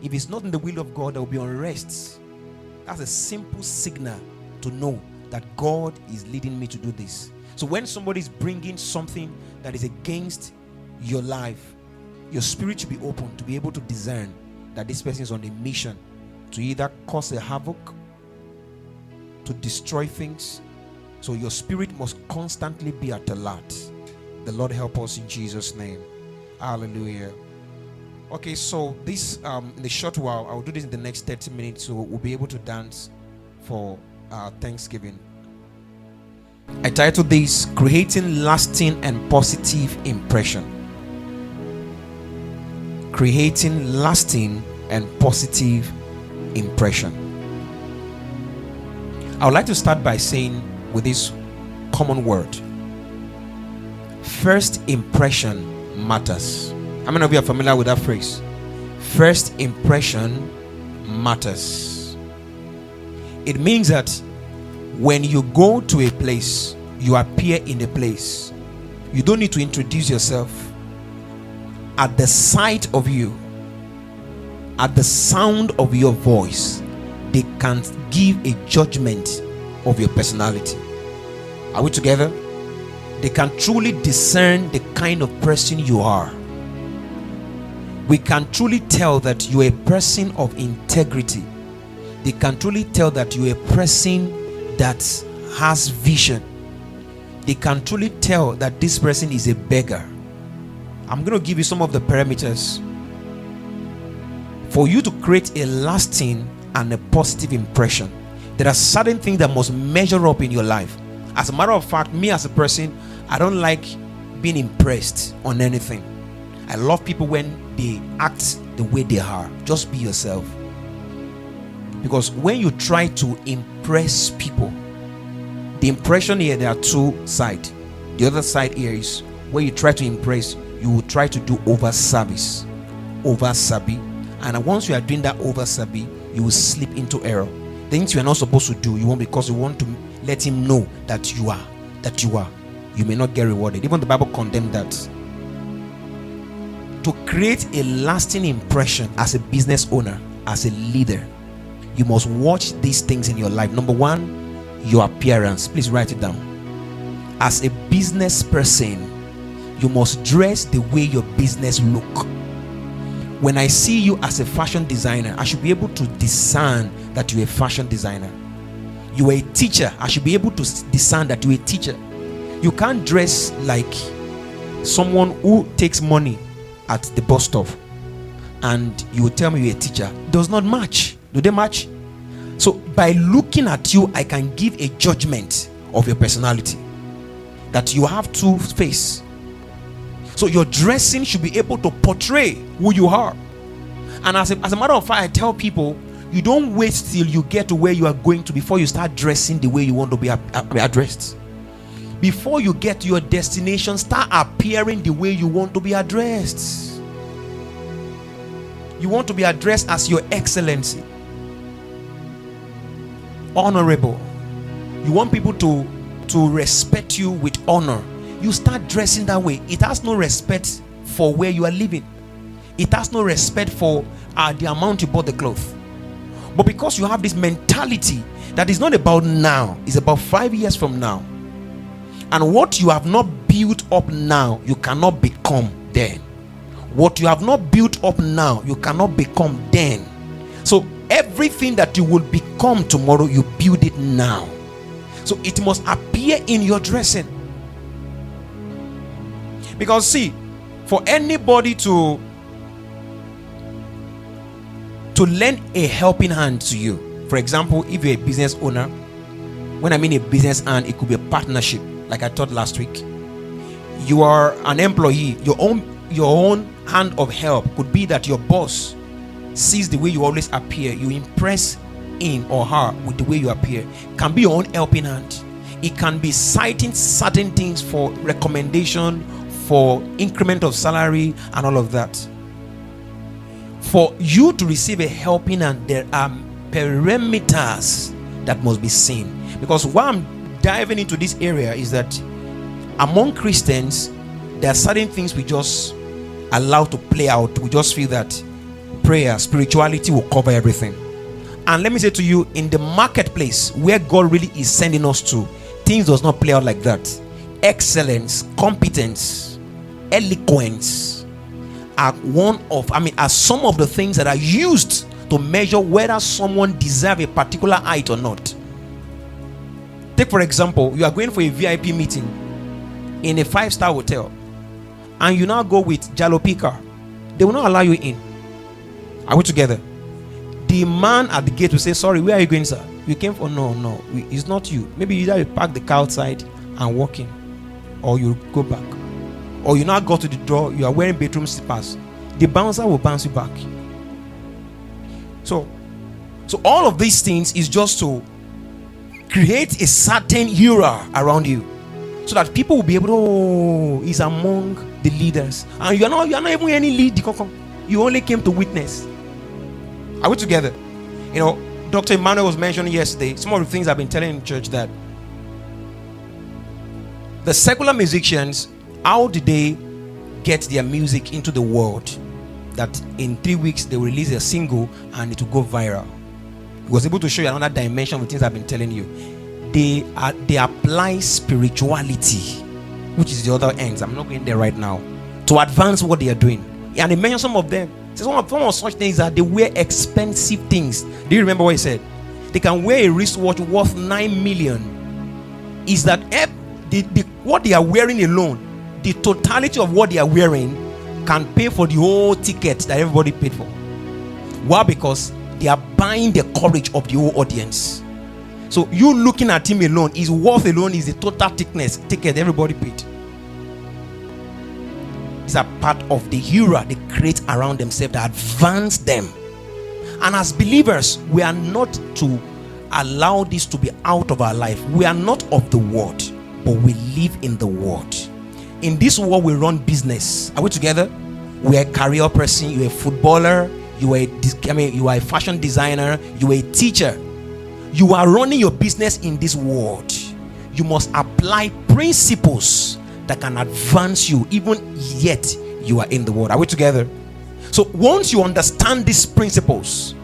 If it's not in the will of God, there will be unrest. That's a simple signal to know that God is leading me to do this. So when somebody is bringing something that is against your life, your spirit should be open to be able to discern that this person is on a mission to either cause a havoc, to destroy things. So your spirit must constantly be at alert. The Lord help us in Jesus' name. Hallelujah. Okay, so this in a short while, I'll do this in the next 30 minutes, so we'll be able to dance for Thanksgiving. I titled this Creating Lasting and Positive Impression. Creating lasting and positive impression. I would like to start by saying with this common word: first impression matters. How many of you are familiar with that phrase? First impression matters. It means that when you go to a place, you appear in a place, you don't need to introduce yourself. At the sight of you, at the sound of your voice, they can give a judgment of your personality. Are we together? They can truly discern the kind of person you are. We can truly tell that you are a person of integrity. They can truly tell that you are a person that has vision. They can truly tell that this person is a beggar. I'm going to give you some of the parameters for you to create a lasting and a positive impression. There are certain things that must measure up in your life. As a matter of fact, me as a person, I don't like being impressed on anything. I love people when they act the way they are. Just be yourself. Because when you try to impress people, the impression here, there are two sides. The other side here is when you try to impress, you will try to do over service, over sabi, and once you are doing that over sabi, you will slip into error. Things you are not supposed to do, you won't, because you want to let him know that you are. You may not get rewarded. Even the Bible condemned that. To create a lasting impression as a business owner, as a leader, you must watch these things in your life. Number one, your appearance. Please write it down. As a business person, you must dress the way your business look. When I see you as a fashion designer, I should be able to discern that you're a fashion designer. You are a teacher, I should be able to discern that you're a teacher. You can't dress like someone who takes money at the bus stop and you will tell me you're a teacher. It does not match. Do they match? So by looking at you, I can give a judgment of your personality, that you have two faces. So your dressing should be able to portray who you are. And as a matter of fact, I tell people, you don't wait till you get to where you are going to before you start dressing the way you want to be addressed. Before you get to your destination, start appearing the way you want to be addressed. You want to be addressed as your excellency, honorable. You want people to respect you with honor. You start dressing that way. It has no respect for where you are living. It has no respect for the amount you bought the cloth. But because you have this mentality that is not about now, it's about 5 years from now. And what you have not built up now, you cannot become then. What you have not built up now, you cannot become then. So everything that you will become tomorrow, you build it now. So it must appear in your dressing. Because see, for anybody to lend a helping hand to you, for example, if you're a business owner, when I mean a business hand, it could be a partnership, like I taught last week. You are an employee, your own hand of help could be that your boss sees the way you always appear, you impress him or her with the way you appear. It can be your own helping hand. It can be citing certain things for recommendation, for increment of salary and all of that. For you to receive a helping hand, there are perimeters that must be seen. Because why I'm diving into this area is that among Christians, there are certain things we just allow to play out. We just feel that prayer, spirituality will cover everything. And let me say to you, in the marketplace where God really is sending us to, things does not play out like that. Excellence, competence, eloquence are are some of the things that are used to measure whether someone deserves a particular height or not. Take for example, you are going for a VIP meeting in a 5-star hotel, and you now go with jalopy car. They will not allow you in. Are we together? The man at the gate will say, sorry, where are you going, sir? You came for no, it's not you. Maybe you either park the car outside and walk in, or you go back, or you now go to the door, you are wearing bedroom slippers. The bouncer will bounce you back. So all of these things is just to create a certain aura around you, so that people will be able to, oh, he's among the leaders, and you're not even any lead. You only came to witness. Are we together? You know, Dr. Emmanuel was mentioning yesterday some of the things I've been telling in church, that the secular musicians, how did they get their music into the world? That in 3 weeks they will release a single and it will go viral. He was able to show you another dimension of the things I've been telling you. They apply spirituality, which is the other ends. I'm not going there right now, to advance what they are doing. And he mentioned some of them. Some of such things that they wear expensive things. Do you remember what he said? They can wear a wristwatch worth 9 million. Is that what they are wearing alone, the totality of what they are wearing can pay for the whole ticket that everybody paid for. Why? Because they are buying the courage of the whole audience. So you looking at him alone, his worth alone is the total ticket everybody paid. It's a part of the aura they create around themselves that advance them. And as believers, we are not to allow this to be out of our life. We are not of the world, but we live in the world. In this world, we run business. Are we together? We are a career person. You are a footballer. You are a fashion designer. You are a teacher. You are running your business in this world. You must apply principles that can advance you, even yet you are in the world. Are we together? So once you understand these principles,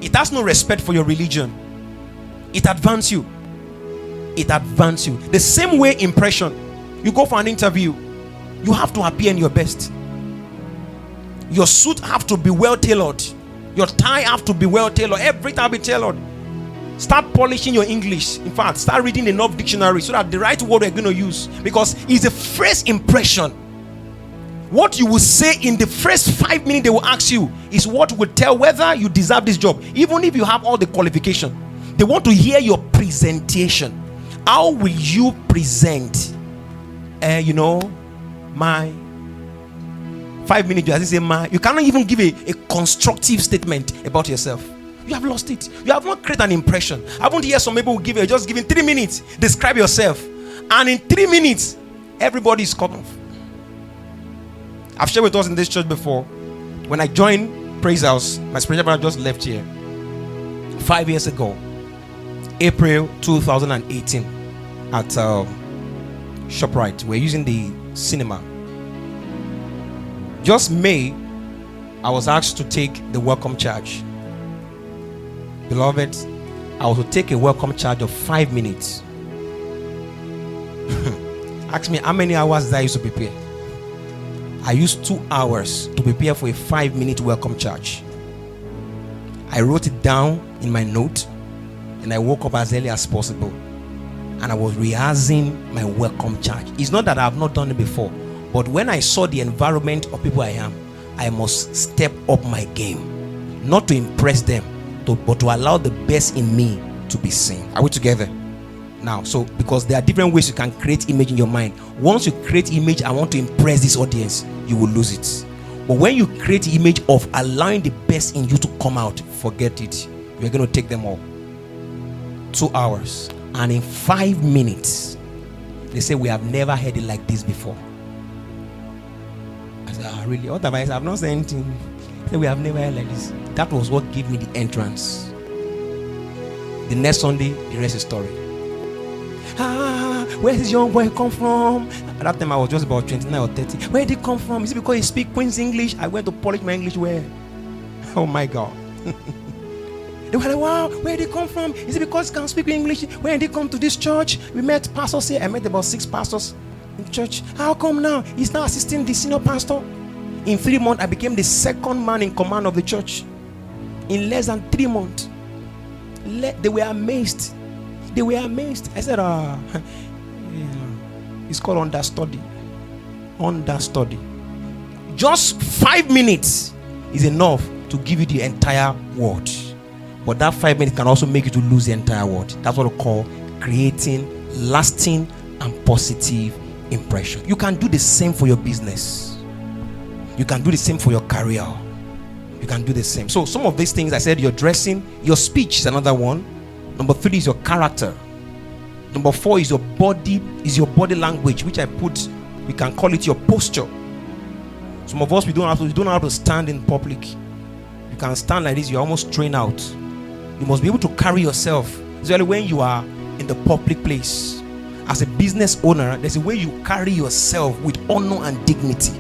it has no respect for your religion. It advances you. It advances you. The same way impression. You go for an interview, you have to appear in your best. Your suit have to be well tailored. Your tie have to be well tailored. Everything have to be tailored. Start polishing your English. In fact, start reading enough dictionary so that the right word we're going to use, because it's the first impression. What you will say in the first 5 minutes they will ask you is what will tell whether you deserve this job, even if you have all the qualification. They want to hear your presentation. How will you present? My 5 minutes, as you say, you cannot even give a constructive statement about yourself. You have lost it. You have not created an impression. I haven't heard some people who just give in 3 minutes, describe yourself, and in 3 minutes, everybody is cut off. I've shared with us in this church before. When I joined Praise House, my spiritual brother just left here 5 years ago, April 2018, at ShopRite. We're using the cinema. Just May, I was asked to take the welcome charge. Beloved, I was to take a welcome charge of 5 minutes. Ask me how many hours did I used to prepare. I used 2 hours to prepare for a 5-minute welcome charge. I wrote it down in my note, and I woke up as early as possible, and I was rehearsing my welcome charge. It's not that I have not done it before, but when I saw the environment of people I am, I must step up my game, not to impress them, but to allow the best in me to be seen. Are we together? Now, so because there are different ways you can create image in your mind. Once you create image, I want to impress this audience, you will lose it. But when you create the image of allowing the best in you to come out, forget it. You're going to take them all. 2 hours. And in 5 minutes, they say, we have never heard it like this before. I said, really? What have I said? I've not said anything. They say, we have never heard like this. That was what gave me the entrance. The next Sunday, the rest is story. Where does this young boy come from? At that time I was just about 29 or 30. Where did he come from? Is it because he speaks Queen's English? I went to polish my English. Where? Oh my God. They were like, wow, where did they come from? Is it because they can speak English? When did they come to this church? We met pastors here. I met about 6 pastors in the church. How come now? He's now assisting the senior pastor. In 3 months, I became the second man in command of the church. In less than 3 months. They were amazed. They were amazed. I said, it's called understudy. Understudy. Just 5 minutes is enough to give you the entire word. But that 5 minutes can also make you to lose the entire word. That's what we call creating lasting and positive impression. You can do the same for your business. You can do the same for your career. You can do the same. So some of these things I said, your dressing, your speech is another one. Number 3 is your character. Number 4 is your body language, which I put, we can call it your posture. Some of us, we don't know how to stand in public. You can stand like this, you're almost trained out. You must be able to carry yourself, especially when you are in the public place. As a business owner, there's a way you carry yourself with honor and dignity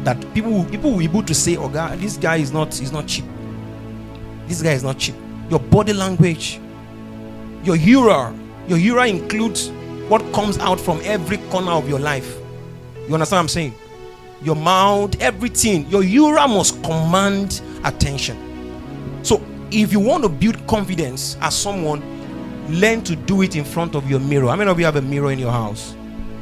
that people will be able to say, oh God, this guy is not cheap. This guy is not cheap. Your body language, your aura includes what comes out from every corner of your life. You understand what I'm saying? Your mouth, everything, your aura must command attention. So if you want to build confidence as someone, learn to do it in front of your mirror. How many of you have a mirror in your house?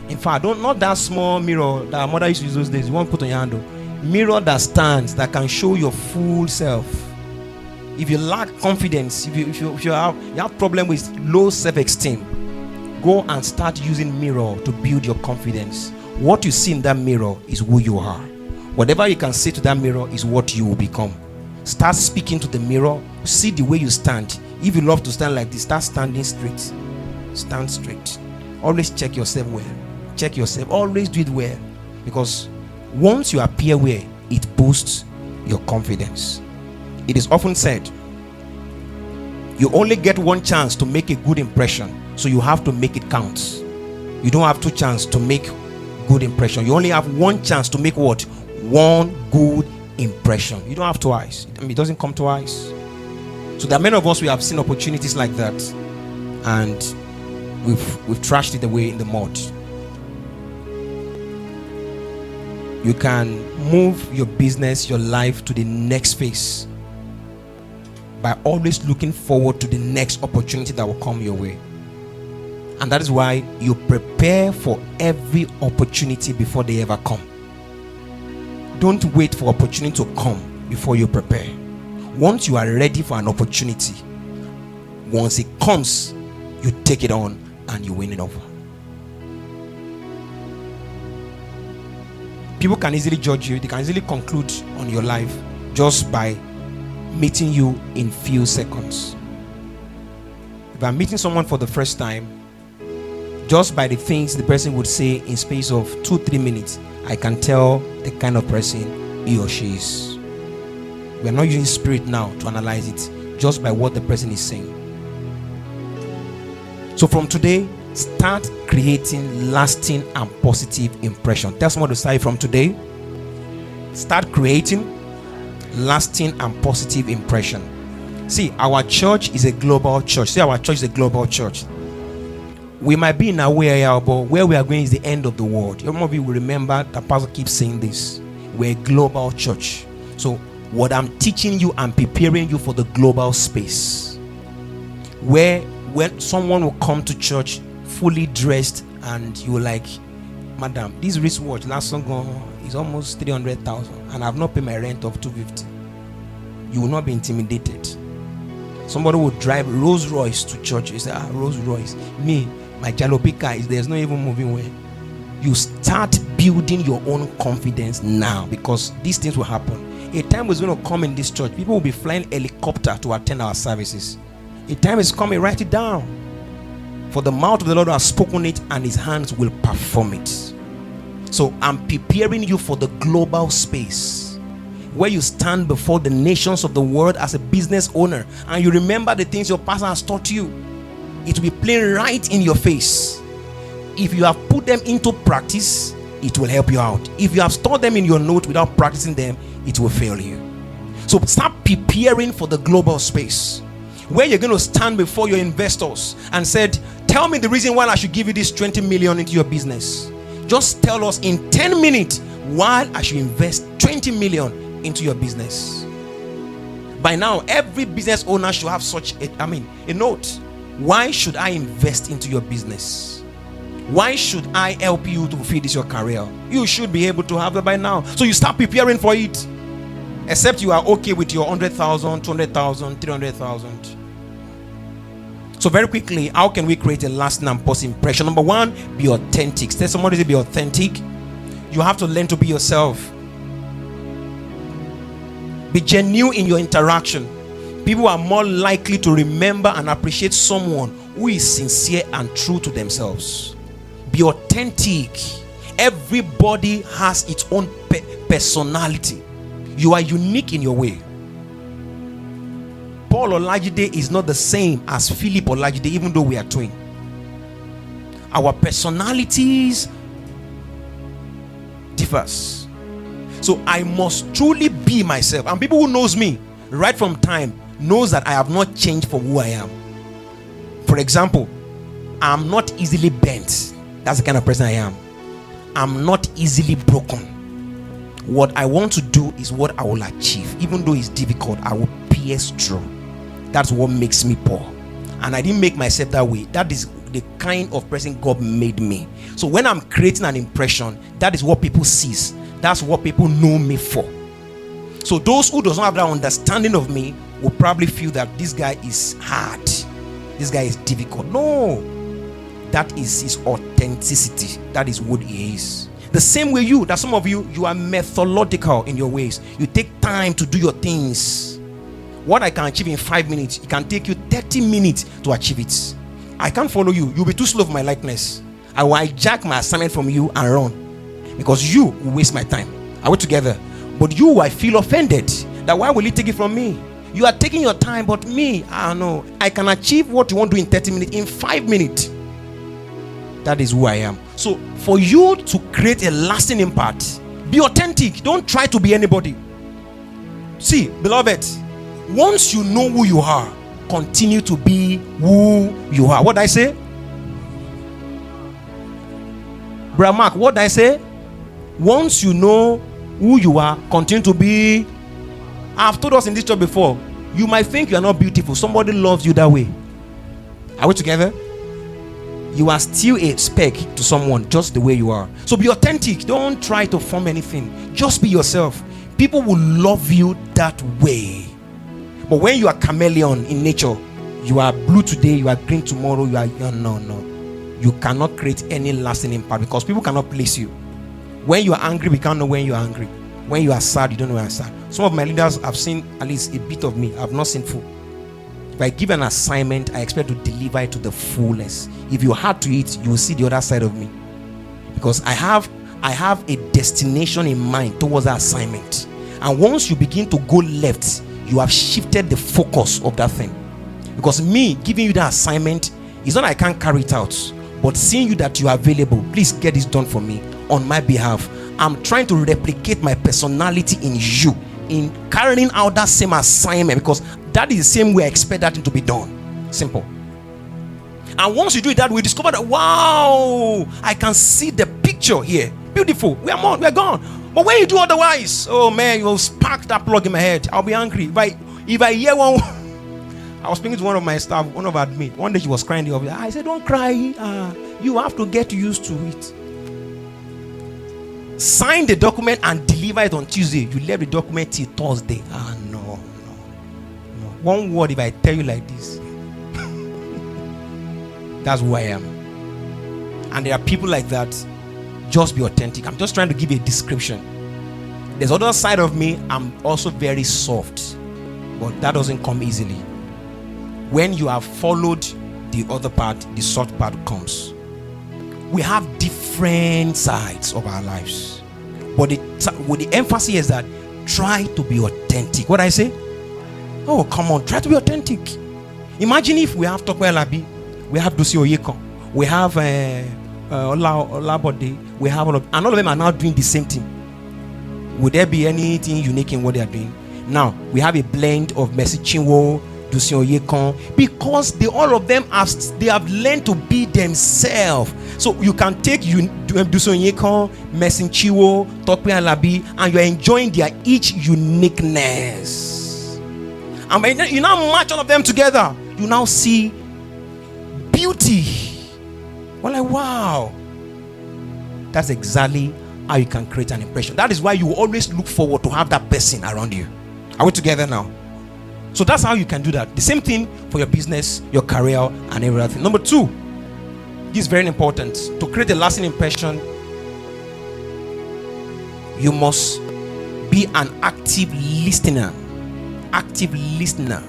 In fact, not that small mirror that our mother used to use those days. You want to put on your handle. Mirror that stands, that can show your full self. If you lack confidence, if you have problem with low self-esteem, go and start using mirror to build your confidence. What you see in that mirror is who you are. Whatever you can say to that mirror is what you will become. Start speaking to the mirror. See the way you stand. If you love to stand like this, start standing straight. Stand straight. Always check yourself well. Check yourself. Always do it well. Because once you appear well, it boosts your confidence. It is often said, you only get one chance to make a good impression, so you have to make it count. You don't have 2 chances to make good impression. You only have 1 chance to make what? 1 good impression. You don't have twice. It doesn't come twice. So there are many of us, we have seen opportunities like that, and we've trashed it away in the mud. You can move your business, your life to the next phase by always looking forward to the next opportunity that will come your way. And that is why you prepare for every opportunity before they ever come. Don't wait for opportunity to come before you prepare. Once you are ready for an opportunity, once it comes, you take it on and you win it over. People can easily judge you. They can easily conclude on your life just by meeting you in few seconds. If I'm meeting someone for the first time, just by the things the person would say in space of 2-3 minutes, I can tell the kind of person he or she is. We are not using spirit now to analyze it, just by what the person is saying. So from today, start creating lasting and positive impression. Tell someone to start from today. Start creating lasting and positive impression. See, our church is a global church. See, our church is a global church. We might be in our area, but where we are going is the end of the world. Some of you will remember that pastor keeps saying this. We're a global church. So what I'm teaching you, I'm preparing you for the global space, where when someone will come to church fully dressed and you're like, madam, this wristwatch last song is almost 300,000 and I've not paid my rent of 250. You will not be intimidated. Somebody will drive Rolls Royce to church. You say, Rolls Royce. Me, my jalopy car is there's not even moving well. You start building your own confidence now, because these things will happen. A time is going to come in this church. People will be flying helicopter to attend our services. A time is coming, write it down. For the mouth of the Lord has spoken it, and his hands will perform it. So I'm preparing you for the global space, where you stand before the nations of the world as a business owner, and you remember the things your pastor has taught you. It will be playing right in your face. If you have put them into practice, it will help you out. If you have stored them in your note without practicing them, it will fail you. So start preparing for the global space, where you're going to stand before your investors and said, tell me the reason why I should give you this 20 million into your business. Just tell us in 10 minutes why I should invest 20 million into your business. By now, every business owner should have such a note. Why should I invest into your business? Why should I help you to fulfill this your career? You should be able to have it by now. So you start preparing for it. Except you are okay with your 100,000, 200,000, 300,000. So very quickly, how can we create a lasting and positive impression? Number one, be authentic. Tell somebody to be authentic. You have to learn to be yourself. Be genuine in your interaction. People are more likely to remember and appreciate someone who is sincere and true to themselves. Be authentic. Everybody has its own personality. You are unique in your way. Paul Olajide is not the same as Philip Olajide, even though we are twin. Our personalities differs. So I must truly be myself. And people who knows me right from time knows that I have not changed for who I am. For example, I'm not easily bent. That's the kind of person I am. I'm not easily broken. What I want to do is what I will achieve. Even though it's difficult, I will pierce through. That's what makes me poor. And I didn't make myself that way. That is the kind of person God made me. So when I'm creating an impression, that is what people see. That's what people know me for. So those who does not have that understanding of me will probably feel that this guy is hard. This guy is difficult. No. That is his authenticity. That is what he is. The same way that some of you are methodological in your ways. You take time to do your things. What I can achieve in 5 minutes, it can take you 30 minutes to achieve it. I can't follow you. You'll be too slow for my likeness. I will hijack my assignment from you and run. Because you will waste my time. Are we together? But you, I feel offended. That why will you take it from me? You are taking your time, but me, I know. I can achieve what you want to do in 30 minutes, in 5 minutes. That is who I am. So for you to create a lasting impact, be authentic. Don't try to be anybody. See, beloved, once you know who you are, continue to be who you are. What did I say? Brother Mark, what did I say? Once you know who you are, continue to be. I've told us in this job before, you might think you are not beautiful. Somebody loves you that way. Are we together? You are still a speck to someone just the way you are. So be authentic. Don't try to form anything. Just be yourself. People will love you that way. But when you are chameleon in nature, you are blue today, you are green tomorrow, no. You cannot create any lasting impact because people cannot place you. When you are angry, we can't know when you are angry. When you are sad, you don't know when you are sad. Some of my leaders have seen at least a bit of me. I have not seen full. If I give an assignment, I expect to deliver it to the fullest. If you're hard to eat, you will see the other side of me. Because I have a destination in mind towards that assignment. And once you begin to go left, you have shifted the focus of that thing. Because me giving you that assignment is not I can't carry it out, but seeing you that you are available, please get this done for me on my behalf. I'm trying to replicate my personality in you, in carrying out that same assignment, because that is the same way I expect that to be done. Simple. And once you do it that way, you discover that, wow, I can see the picture here. Beautiful. We are gone. But when you do otherwise, oh man, you'll spark that plug in my head. I'll be angry. If I hear one, I was speaking to one of my staff, one of our admin. One day she was crying the other day. I said, don't cry. You have to get used to it. Sign the document and deliver it on Tuesday. You left the document till Thursday. No. One word if I tell you like this. That's who I am. And there are people like that. Just be authentic. I'm just trying to give you a description. There's other side of me. I'm also very soft. But that doesn't come easily. When you have followed the other part, the soft part comes. We have different sides of our lives. But the emphasis is that try to be authentic. What I say? Oh, come on. Try to be authentic. Imagine if we have Tokwe Labi, we have Dusi Oyeko, we have Olabode, we have and all of them are now doing the same thing. Would there be anything unique in what they are doing? Now we have a blend of Mercy Chinwo, Dusin Oyekan, because all of them have learned to be themselves. So you can take Dusin Oyekan, Mercy Chinwo, Tope Alabi, and you're enjoying their each uniqueness. And when you now match all of them together, you now see beauty. We're like, wow. That's exactly how you can create an impression. That is why you always look forward to have that person around you. Are we together now? So that's how you can do that. The same thing for your business, your career, and everything. Number 2, this is very important. To create a lasting impression, you must be an active listener. Active listener.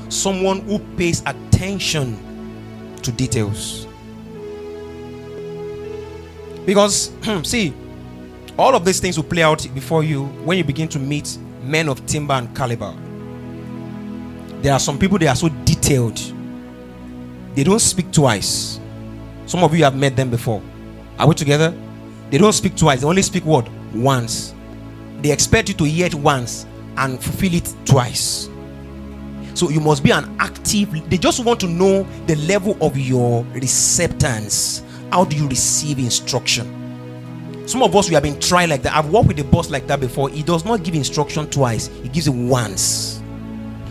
Someone who pays attention to details. Because, see, all of these things will play out before you when you begin to meet men of timber and caliber. There are some people, they are so detailed. They don't speak twice. Some of you have met them before. Are we together? They don't speak twice. They only speak what? Once. They expect you to hear it once and fulfill it twice. So you must be an active. They just want to know the level of your receptance. How do you receive instruction? Some of us, we have been trying like that. I've worked with a boss like that before. He does not give instruction twice. He gives it once.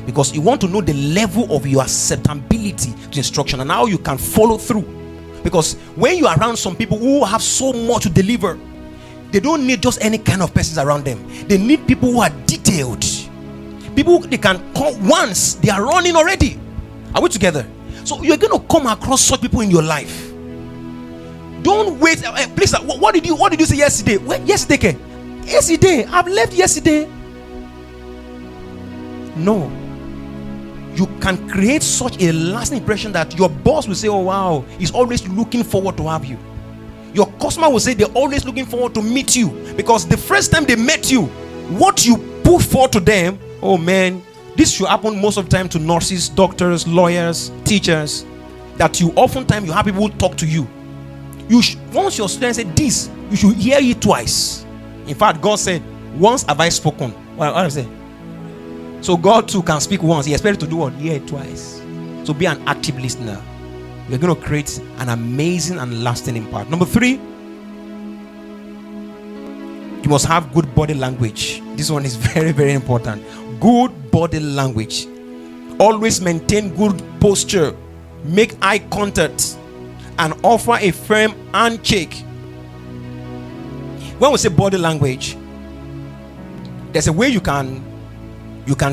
Because you want to know the level of your acceptability to instruction and how you can follow through. Because when you are around some people who have so much to deliver, they don't need just any kind of persons around them. They need people who are detailed. People they can call once, they are running already. Are we together? So you're going to come across such people in your life. Don't wait. Please, what did you say yesterday? Yesterday? Yesterday. I've left yesterday. No. You can create such a lasting impression that your boss will say, oh wow, he's always looking forward to have you. Your customer will say they're always looking forward to meet you. Because the first time they met you, what you put forward to them, oh man, this should happen most of the time to nurses, doctors, lawyers, teachers. That you oftentimes you have people talk to you. Once your student said this, you should hear it twice. In fact, God said, once have I spoken. What I say? So God too can speak once. He expects to do what? Hear it twice. So be an active listener. You're going to create an amazing and lasting impact. Number 3, you must have good body language. This one is very, very important. Good body language. Always maintain good posture. Make eye contact. And offer a firm handshake. When we say body language, there's a way you can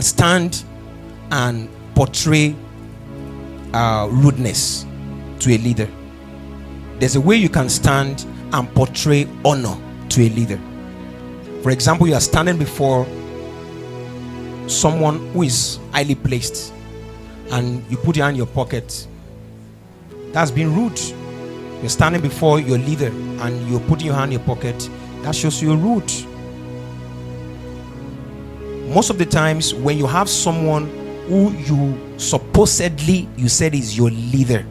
stand and portray rudeness to a leader. There's a way you can stand and portray honor to a leader. For example, you are standing before someone who is highly placed and you put your hand in your pocket. That's being rude. You're standing before your leader and you're putting your hand in your pocket. That shows you're rude. Most of the times when you have someone who you supposedly you said is your leader,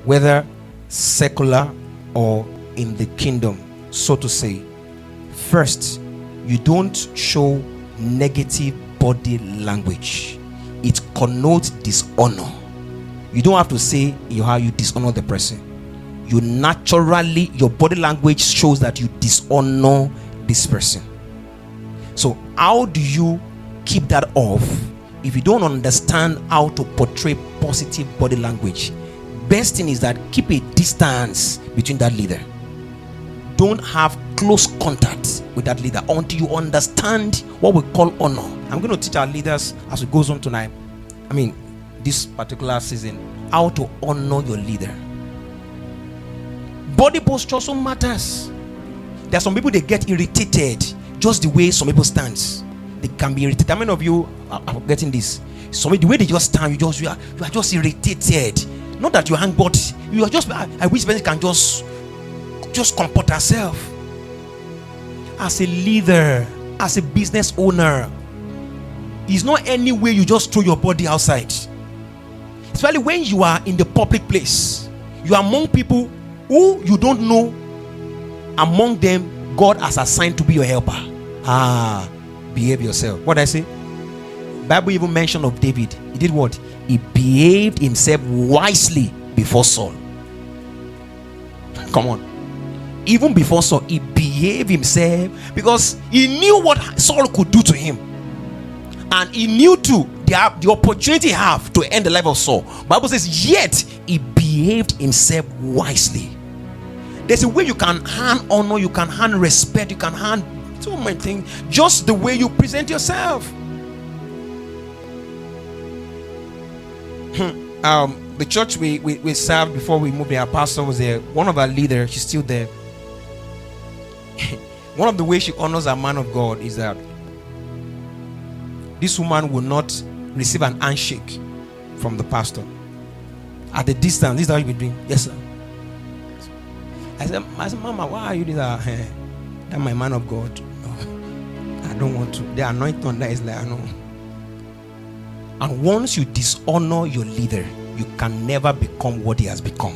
whether secular or in the kingdom, so to say, first, you don't show negative body language. It connotes dishonor. You don't have to say how you dishonor the person. You naturally, your body language shows that you dishonor this person. So how do you keep that off if you don't understand how to portray positive body language? Best thing is that keep a distance between that leader. Don't have close contact with that leader until you understand what we call honor. I'm going to teach our leaders as it goes on tonight. This particular season, how to honor your leader. Body posture also matters. There are some people, they get irritated just the way some people stands. They can be irritated. How many of you are getting this? The way they just stand, you are just irritated. Not that you hang, but you are just. I wish person can just comport herself. As a leader, as a business owner, it's not any way you just throw your body outside. Especially when you are in the public place, you are among people who you don't know. Among them, God has assigned to be your helper. Behave yourself. What I say? Bible even mentioned of David. He did what? He behaved himself wisely before Saul. Come on. Even before Saul, he behaved himself because he knew what Saul could do to him. And he knew too the opportunity he have to end the life of Saul. Bible says, yet he behaved himself wisely. There's a way you can hand honor, you can hand respect, you can hand so many things, just the way you present yourself. The church we served before we moved there, our pastor was there. One of our leaders, she's still there. One of the ways she honors a man of God is that this woman will not receive an handshake from the pastor. At the distance, this is how you be doing. Yes, sir. I said, Mama, why are you doing that? That's my man of God. No, I don't want to. The anointing on that is like, I know. And once you dishonor your leader, you can never become what he has become.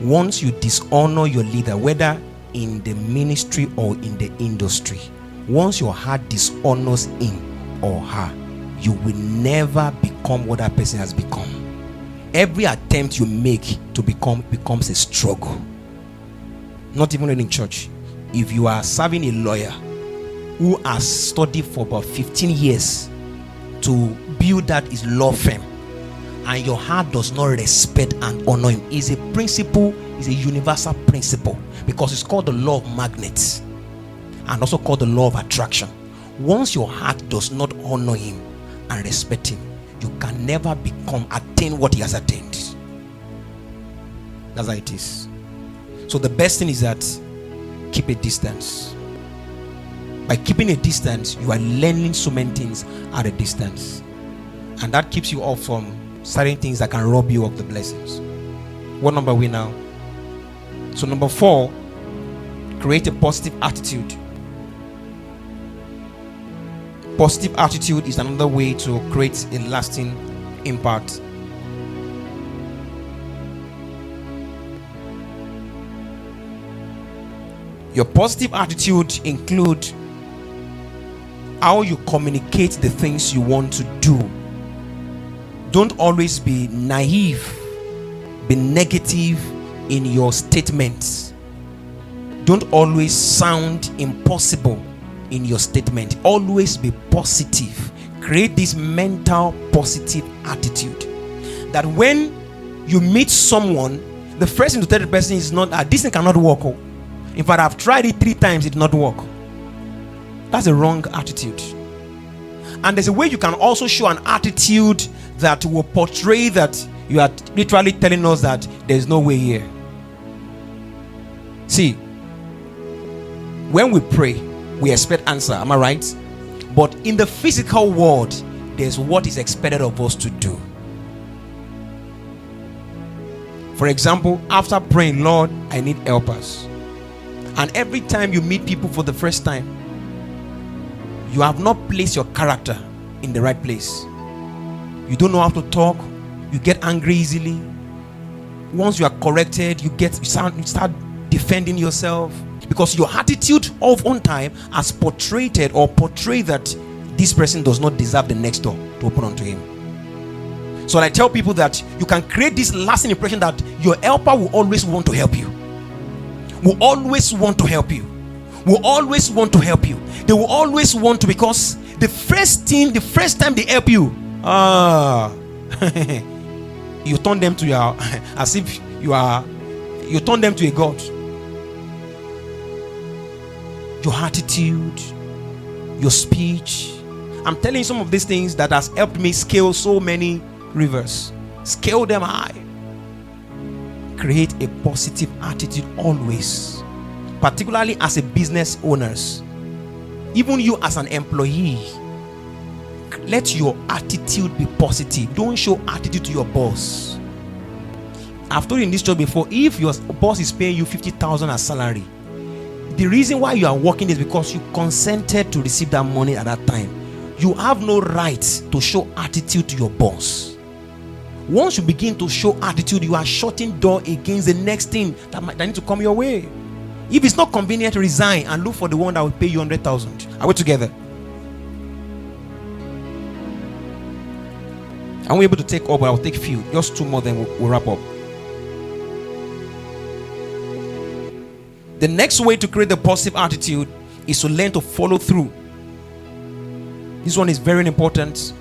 Once you dishonor your leader, whether in the ministry or in the industry, once your heart dishonors him or her, you will never become what that person has become. Every attempt you make to become becomes a struggle. Not even in church. If you are serving a lawyer who has studied for about 15 years to build that his law firm, and your heart does not respect and honor him, is a principle, is a universal principle, because it's called the law of magnets and also called the law of attraction. Once your heart does not honor him and respect him, you can never attain what he has attained. That's how it is. So the best thing is that keep a distance. By keeping a distance, you are learning so many things at a distance, and that keeps you off from certain things that can rob you of the blessings. What number are we now? So number 4, create a positive attitude. Positive attitude is another way to create a lasting impact. Your positive attitude includes how you communicate the things you want to do. Don't always be naive, be negative in your statements. Don't always sound impossible in your statement. Always be positive. Create this mental positive attitude that when you meet someone, the first thing to tell the person is not this thing cannot work. In fact, I've tried it 3 times, it did not work. That's a wrong attitude. And there's a way you can also show an attitude that will portray that you are literally telling us that there's no way here. See, when we pray, we expect answer, am I right? But in the physical world, there's what is expected of us to do. For example, after praying, Lord, I need helpers. And every time you meet people for the first time, you have not placed your character in the right place. You don't know how to talk. You get angry easily. Once you are corrected, you start defending yourself, because your attitude of on time has portrayed that this person does not deserve the next door to open unto him. So I tell people that you can create this lasting impression that your helper will always want to help you. Will always want to help you. Will always want to help you. They will always want to, because the first time they help you, you turn them to your, as if you turn them to a god. Your attitude, your speech. I'm telling you some of these things that has helped me scale so many rivers. Scale them high. Create a positive attitude always, particularly as a business owners. Even you as an employee, let your attitude be positive. Don't show attitude to your boss. I've told you in this job before, if your boss is paying you 50,000 as salary, the reason why you are working is because you consented to receive that money at that time. You have no right to show attitude to your boss. Once you begin to show attitude, you are shutting door against the next thing that need to come your way. If it's not convenient, resign and look for the one that will pay you 100,000. Are we together? I'm able to take all, but I'll take few. Just two more, then we'll wrap up. The next way to create a positive attitude is to learn to follow through. This one is very important.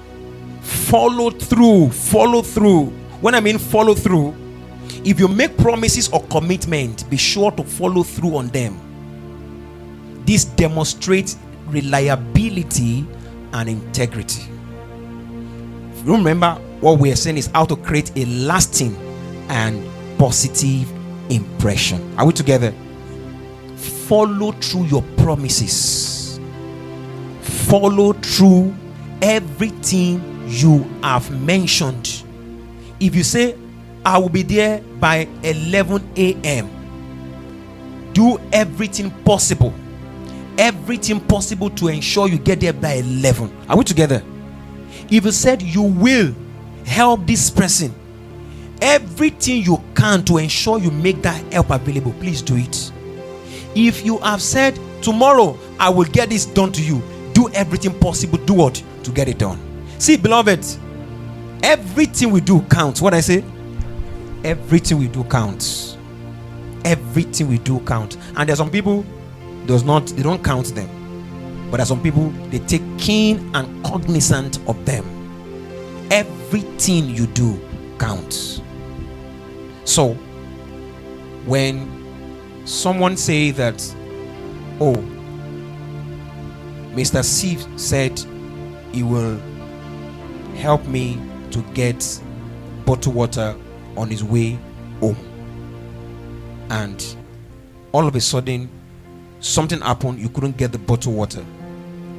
Follow through. Follow through. When I mean follow through, if you make promises or commitment, be sure to follow through on them. This demonstrates reliability and integrity. Remember, what we are saying is how to create a lasting and positive impression. Are we together? Follow through your promises. Follow through everything you have mentioned. If you say, I will be there by 11 a.m., do everything possible to ensure you get there by 11. Are we together? If you said you will help this person, everything you can to ensure you make that help available, please do it. If you have said tomorrow I will get this done to you, do everything possible. Do what? To get it done. See, beloved, everything we do counts. What I say? Everything we do counts. Everything we do count. And there's some people they don't count them. But there's some people, they take keen and cognizant of them. Everything you do counts. So when someone say that, oh, Mr. Steve said he will help me to get bottled water on his way home, and all of a sudden something happened, you couldn't get the bottled water.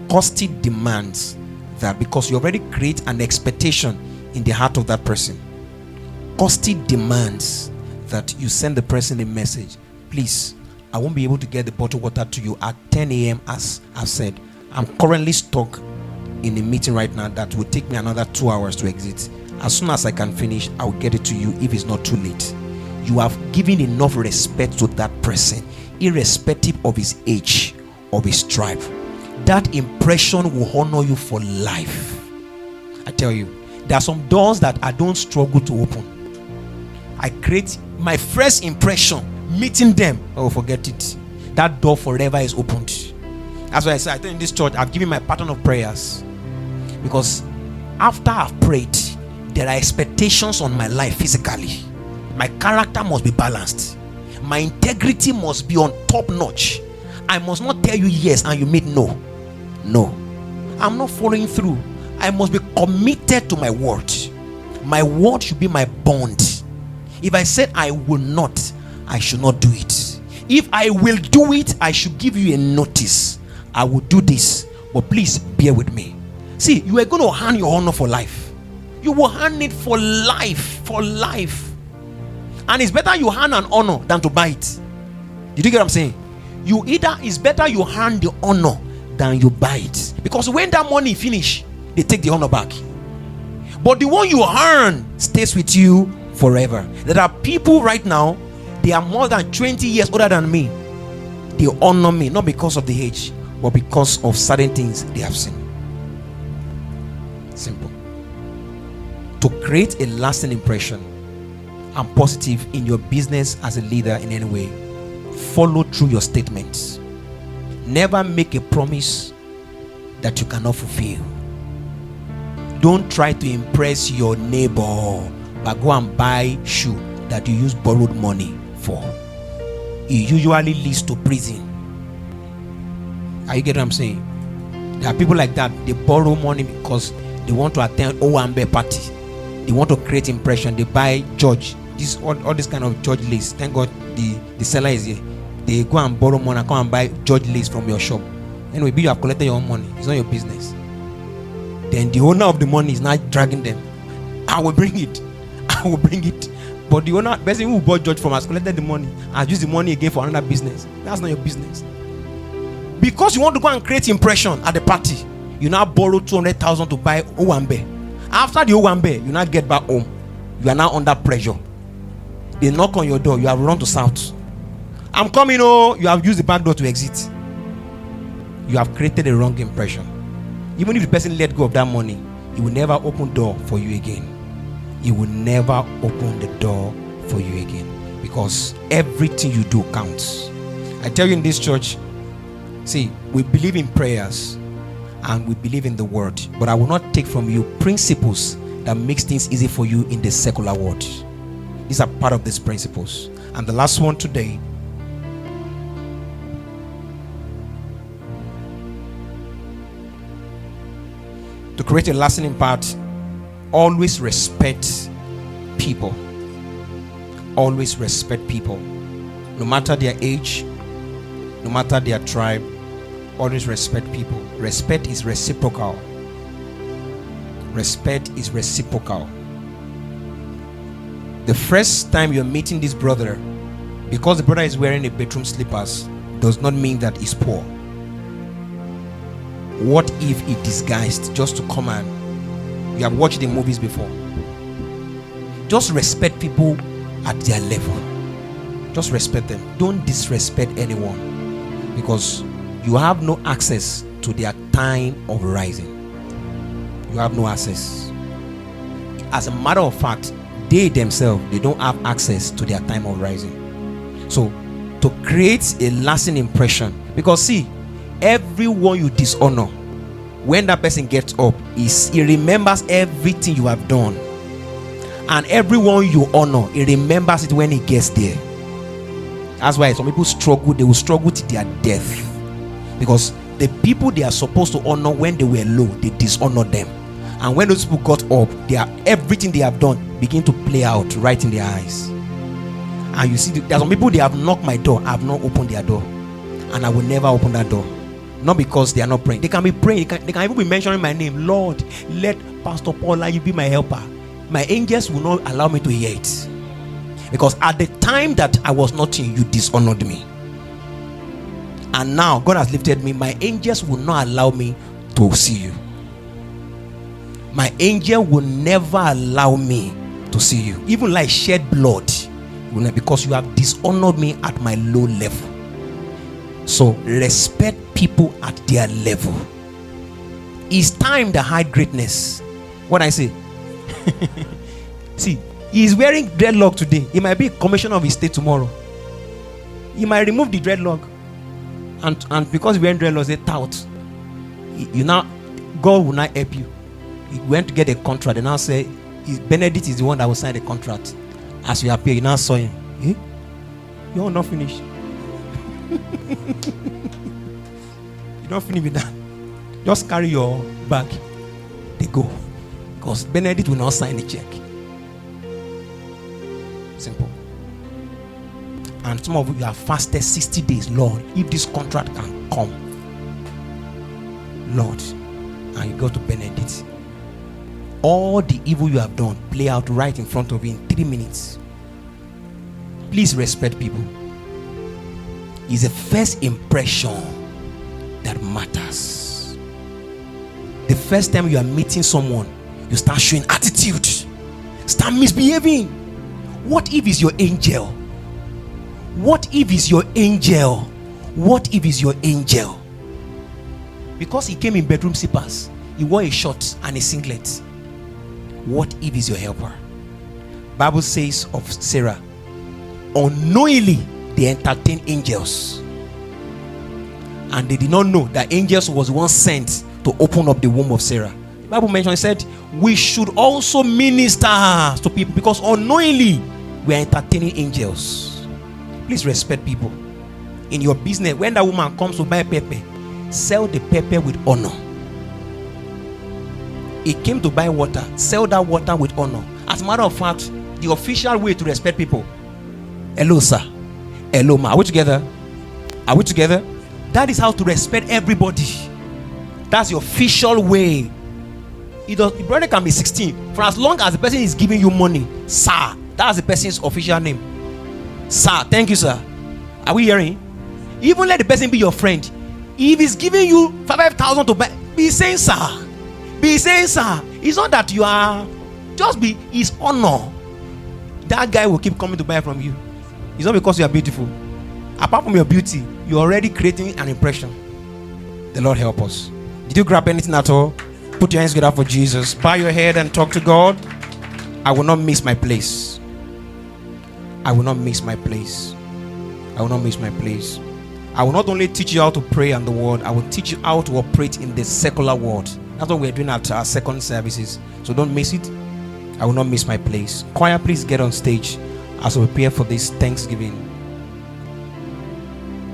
Costi demands that, because you already create an expectation in the heart of that person, Costi demands that you send the person a message. Please, I won't be able to get the bottled water to you at 10 a.m. as I've said. I'm currently stuck in a meeting right now that will take me another 2 hours to exit. As soon as I can finish, I'll get it to you if it's not too late. You have given enough respect to that person, irrespective of his age, of his tribe. That impression will honor you for life. I tell you, there are some doors that I don't struggle to open. I create my first impression, meeting them, oh, forget it. That door forever is opened. That's why I say, I think in this church, I've given my pattern of prayers. Because after I've prayed, there are expectations on my life physically. My character must be balanced. My integrity must be on top notch. I must not tell you yes and you mean no. No. I'm not following through. I must be committed to my word. My word should be my bond. If I said I will not, I should not do it. If I will do it, I should give you a notice. I will do this, but please bear with me. See, you are going to hand your honor for life. You will hand it for life. For life. And it's better you hand an honor than to buy it. Did you get what I'm saying? It's better you hand the honor than you buy it. Because when that money finish, they take the honor back. But the one you earn stays with you forever. There are people right now, they are more than 20 years older than me. They honor me, not because of the age, but because of certain things they have seen. Simple. To create a lasting impression and positive in your business as a leader in any way, follow through your statements. Never make a promise that you cannot fulfill. Don't try to impress your neighbor but go and buy shoe that you use borrowed money for. It usually leads to prison. Are you getting what I'm saying? There are people like that. They borrow money because they want to attend Owambe party. They want to create impression. They buy George. All this kind of George lace. Thank God the seller is here. They go and borrow money and come and buy George lace from your shop. Anyway, you have collected your own money. It's not your business. Then the owner of the money is not dragging them. I will bring it. I will bring it. But the owner, person who bought George from has collected the money and used the money again for another business. That's not your business. Because you want to go and create impression at the party, you now borrow 200,000 to buy Owambe. After the Owambe, you now get back home. You are now under pressure. They knock on your door. You have run to South. I'm coming. Oh, you have used the back door to exit. You have created a wrong impression. Even if the person let go of that money, he will never open door for you again. He will never open the door for you again, because everything you do counts. I tell you, in this church, see, we believe in prayers and we believe in the word, but I will not take from you principles that makes things easy for you in the secular world. These are part of these principles. And the last one today, to create a lasting impact, always respect people. Always respect people, no matter their age, no matter their tribe. Always respect people. Respect is reciprocal. Respect is reciprocal. The first time you're meeting this brother, because the brother is wearing a bedroom slippers, does not mean that he's poor. What if he disguised just to come and you have watched the movies before? Just respect people at their level. Just respect them. Don't disrespect anyone, because you have no access to their time of rising. You have no access. As a matter of fact, they themselves, they don't have access to their time of rising. So to create a lasting impression, because see, everyone you dishonor, when that person gets up, he remembers everything you have done. And everyone you honor, he remembers it when he gets there. That's why some people struggle. They will struggle to their death, because the people they are supposed to honor when they were low, they dishonor them. And when those people got up, everything they have done begin to play out right in their eyes. And you see, there are some people, they have knocked my door, I have not opened their door, and I will never open that door. Not because they are not praying. They can be praying. They can even be mentioning my name. Lord, let Pastor Paula, you be my helper. My angels will not allow me to hear it, because at the time that I was nothing, you dishonored me. And now God has lifted me. My angels will not allow me to see you. My angel will never allow me to see you. Even like shed blood, because you have dishonored me at my low level. So respect people at their level. It's time to hide greatness. What I say? See, he's wearing dreadlock today. He might be commissioner of his state tomorrow. He might remove the dreadlock, and because he's wearing dreadlocks, they tout. You now, God will not help you. He went to get a contract and now say Benedict is the one that will sign the contract. As you appear, you now saw him. Eh? You're not finished. You don't finish with that. Just carry your bag. They go. Because Benedict will not sign the check. Simple. And some of you have fasted 60 days. Lord, if this contract can come, Lord, and you go to Benedict, all the evil you have done play out right in front of you in 3 minutes. Please respect people. It's the first impression that matters. The first time you are meeting someone, you start showing attitude, start misbehaving. What if it's your angel? What if it's your angel? What if it's your angel? Because he came in bedroom slippers, he wore a short and a singlet. What if it's your helper? Bible says of Sarah, unknowingly they entertained angels, and they did not know that angels was once sent to open up the womb of Sarah. The Bible mentioned, it said, we should also minister to people, because unknowingly we are entertaining angels. Please respect people. In your business, when that woman comes to buy pepper, sell the pepper with honor. He came to buy water, sell that water with honor. As a matter of fact, the official way to respect people, hello sir, hello ma, are we together? Are we together? That is how to respect everybody. That's the official way. The brother can be 16, for as long as the person is giving you money, sir, that's the person's official name. Sir, thank you sir. Are we hearing? Even let the person be your friend. If he's giving you 5,000 to buy, be saying sir. Be saying sir. It's not that you are, just be his honor. That guy will keep coming to buy from you. It's not because you are beautiful. Apart from your beauty, you're already creating an impression. The Lord help us. Did you grab anything at all? Put your hands together for Jesus. Bow your head and talk to God. I will not miss my place. I will not miss my place. I will not miss my place. I will not only teach you how to pray in the world, I will teach you how to operate in the secular world. That's what we're doing at our second services. So don't miss it. I will not miss my place. Choir, please get on stage as we prepare for this Thanksgiving.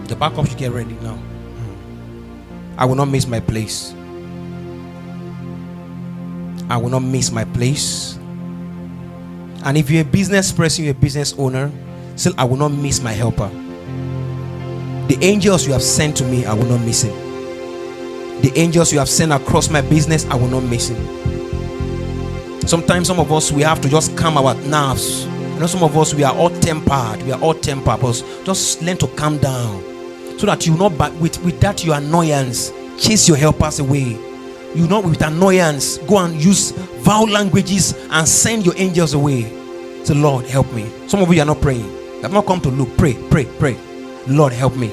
The backup should get ready now. I will not miss my place. I will not miss my place. And if you're a business person, you're a business owner, still I will not miss my helper. The angels you have sent to me, I will not miss him. The angels you have sent across my business, I will not miss him. Sometimes some of us, we have to just calm our nerves. You know, some of us, we are all tempered. But just learn to calm down, so that you not with that your annoyance, chase your helpers away. You not with annoyance go and use vile languages and send your angels away. Say, Lord, help me. Some of you are not praying. You have not come to look. Pray. Lord, help me.